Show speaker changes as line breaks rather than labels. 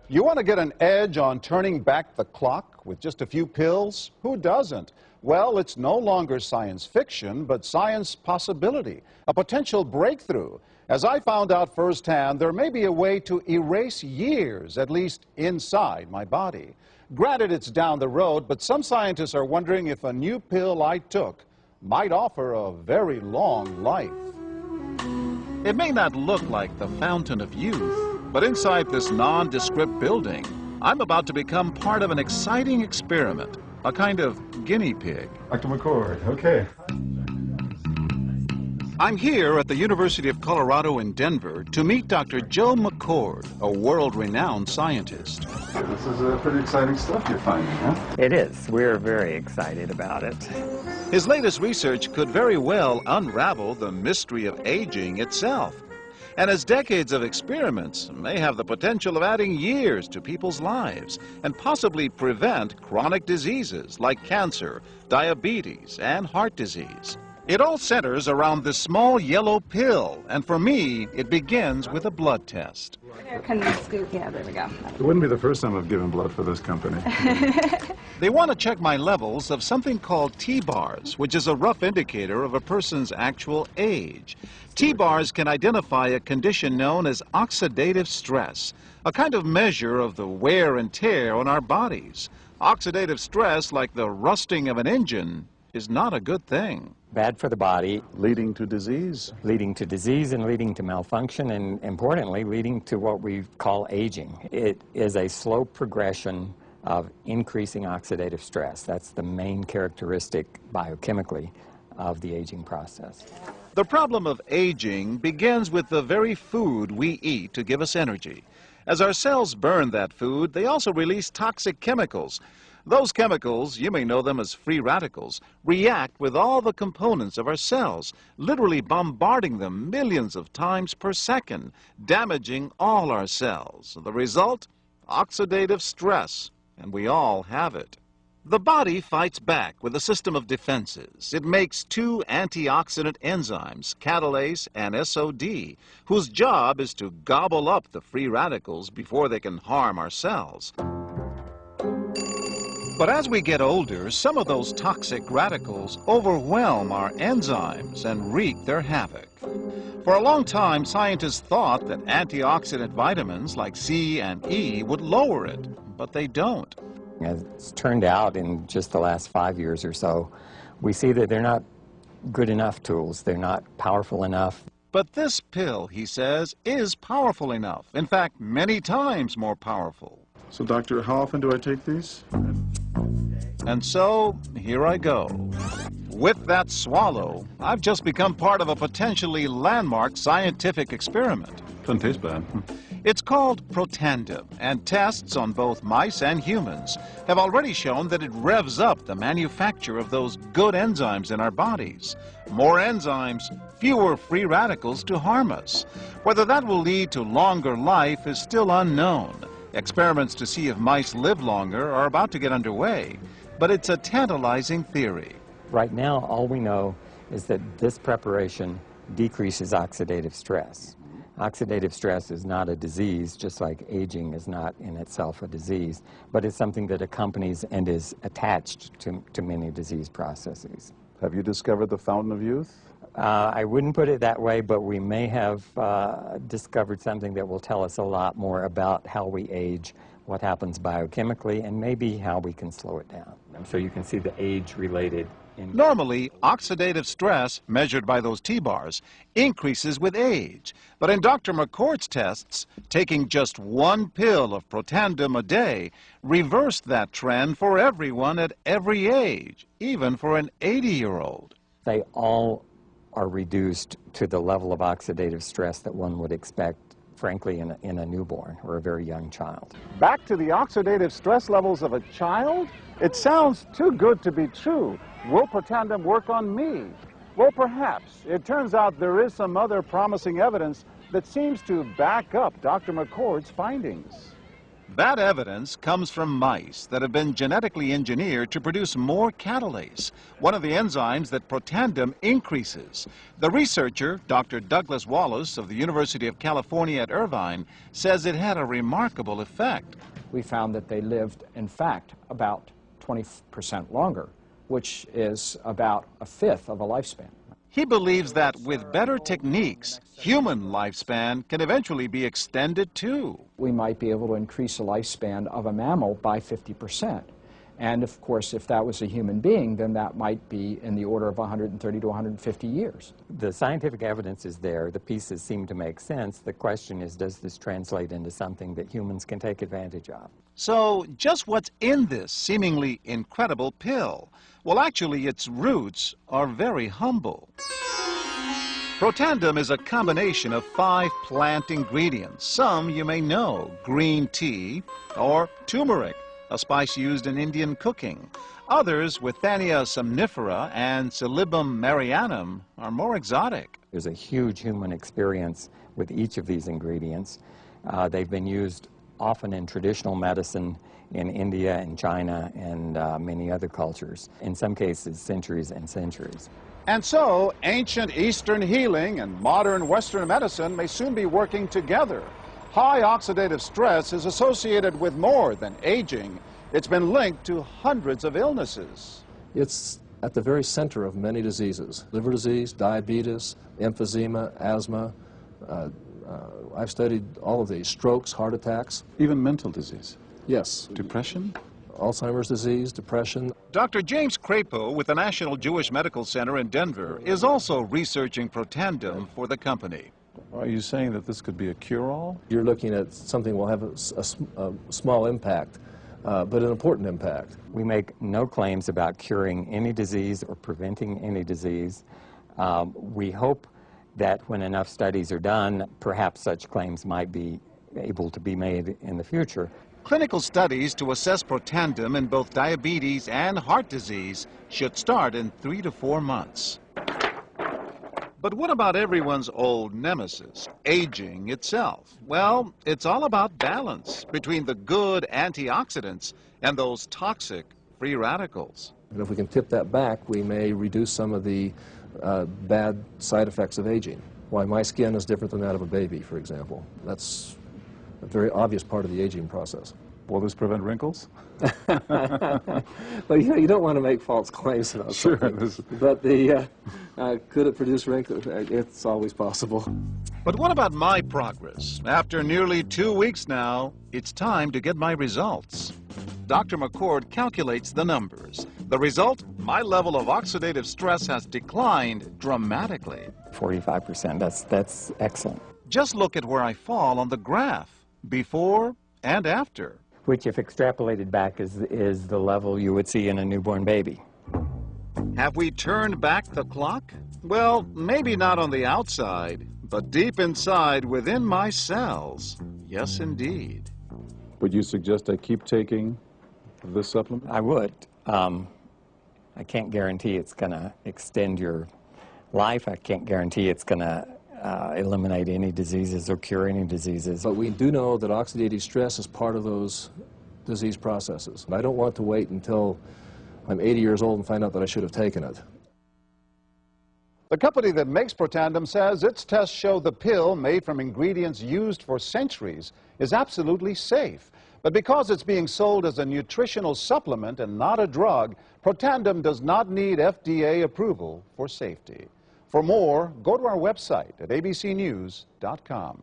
You want to get an edge on turning back the clock with just a few pills? Who doesn't? Well, it's no longer science fiction, but science possibility, a potential breakthrough. As I found out firsthand, there may be a way to erase years, at least inside my body. Granted, it's down the road, but some scientists are wondering if a new pill I took might offer a very long life. It may not look like the fountain of youth, but inside this nondescript building, I'm about to become part of an exciting experiment, a kind of guinea pig.
Dr. McCord, okay.
I'm here at the University of Colorado in Denver to meet Dr. Joe McCord, a world-renowned scientist.
This is pretty exciting stuff you're finding, huh?
It is. We're very excited about it.
His latest research could very well unravel the mystery of aging itself. And his decades of experiments may have the potential of adding years to people's lives and possibly prevent chronic diseases like cancer, diabetes, and heart disease. It all centers around this small yellow pill, and for me, it begins with a blood test.
Can we scoop? Yeah, there we go.
It wouldn't be the first time I've given blood for this company.
They want to check my levels of something called T-bars, which is a rough indicator of a person's actual age. T-bars can identify a condition known as oxidative stress, a kind of measure of the wear and tear on our bodies. Oxidative stress, like the rusting of an engine, is not a good thing.
Bad for the body.
Leading to disease.
Leading to disease and leading to malfunction, and importantly, leading to what we call aging. It is a slow progression of increasing oxidative stress. That's the main characteristic biochemically of the aging process.
The problem of aging begins with the very food we eat to give us energy. As our cells burn that food, they also release toxic chemicals. Those chemicals, you may know them as free radicals, react with all the components of our cells, literally bombarding them millions of times per second, damaging all our cells. The result? Oxidative stress, and we all have it. The body fights back with a system of defenses. It makes two antioxidant enzymes, catalase and SOD, whose job is to gobble up the free radicals before they can harm our cells. But as we get older, some of those toxic radicals overwhelm our enzymes and wreak their havoc. For a long time, scientists thought that antioxidant vitamins like C and E would lower it, but they don't.
As it's turned out in just the last 5 years or so, we see that they're not good enough tools. They're not powerful enough.
But this pill, he says, is powerful enough. In fact, many times more powerful.
So, doctor, how often do I take these?
And so, here I go. With that swallow, I've just become part of a potentially landmark scientific experiment.
Doesn't taste bad.
It's called Protandim, and tests on both mice and humans have already shown that it revs up the manufacture of those good enzymes in our bodies. More enzymes, fewer free radicals to harm us. Whether that will lead to longer life is still unknown. Experiments to see if mice live longer are about to get underway, but it's a tantalizing theory.
Right now, all we know is that this preparation decreases oxidative stress. Oxidative stress is not a disease, just like aging is not in itself a disease, but it's something that accompanies and is attached to many disease processes.
Have you discovered the fountain of youth?
I wouldn't put it that way, but we may have discovered something that will tell us a lot more about how we age, what happens biochemically, and maybe how we can slow it down. So you can see the age-related.
Normally, oxidative stress, measured by those T-bars, increases with age. But in Dr. McCord's tests, taking just one pill of Protandim a day reversed that trend for everyone at every age, even for an 80-year-old.
They all are reduced to the level of oxidative stress that one would expect, frankly, in a newborn or a very young child.
Back to the oxidative stress levels of a child? It sounds too good to be true. Will Protandim work on me? Well, perhaps. It turns out there is some other promising evidence that seems to back up Dr. McCord's findings. That evidence comes from mice that have been genetically engineered to produce more catalase, one of the enzymes that Protandim increases. The researcher, Dr. Douglas Wallace of the University of California at Irvine, says it had a remarkable effect.
We found that they lived, in fact, about 20% longer, which is about a fifth of a lifespan.
He believes that with better techniques, human lifespan can eventually be extended too.
We might be able to increase the lifespan of a mammal by 50%. And of course, if that was a human being, then that might be in the order of 130 to 150 years.
The scientific evidence is there. The pieces seem to make sense. The question is, does this translate into something that humans can take advantage of?
So, just what's in this seemingly incredible pill? Well, actually, its roots are very humble. Protandim is a combination of 5 plant ingredients. Some you may know: green tea or turmeric, a spice used in Indian cooking. Others, Withania somnifera and Silybum marianum, are more exotic.
There's a huge human experience with each of these ingredients. They've been used often in traditional medicine in India and China and many other cultures, in some cases centuries and centuries.
And so, ancient Eastern healing and modern Western medicine may soon be working together. High oxidative stress is associated with more than aging. It's been linked to hundreds of illnesses.
It's at the very center of many diseases: liver disease, diabetes, emphysema, asthma. I've studied all of these: strokes, heart attacks.
Even mental disease.
Yes.
Depression?
Alzheimer's disease, depression.
Dr. James Crapo with the National Jewish Medical Center in Denver is also researching Protandim for the company.
Are you saying that this could be a cure-all?
You're looking at something that will have a small impact, but an important impact.
We make no claims about curing any disease or preventing any disease. We hope that when enough studies are done, perhaps such claims might be able to be made in the future.
Clinical studies to assess Protandim in both diabetes and heart disease should start in 3 to 4 months. But what about everyone's old nemesis, aging itself? Well, it's all about balance between the good antioxidants and those toxic free radicals.
And if we can tip that back, we may reduce some of the bad side effects of aging. Why my skin is different than that of a baby, for example. That's a very obvious part of the aging process.
Will this prevent wrinkles?
But you don't want to make false claims about something. But could it produce wrinkles? It's always possible.
But what about my progress? After nearly 2 weeks now, it's time to get my results. Dr. McCord calculates the numbers. The result, my level of oxidative stress has declined dramatically.
45%, that's excellent.
Just look at where I fall on the graph, before and after.
Which, if extrapolated back, is the level you would see in a newborn baby.
Have we turned back the clock? Well, maybe not on the outside, but deep inside within my cells. Yes, indeed.
Would you suggest I keep taking this supplement?
I would. I can't guarantee it's going to extend your life. I can't guarantee it's going to eliminate any diseases or cure any diseases.
But we do know that oxidative stress is part of those disease processes. I don't want to wait until I'm 80 years old and find out that I should have taken it.
The company that makes Protandim says its tests show the pill, made from ingredients used for centuries, is absolutely safe. But because it's being sold as a nutritional supplement and not a drug, Protandim does not need FDA approval for safety. For more, go to our website at abcnews.com.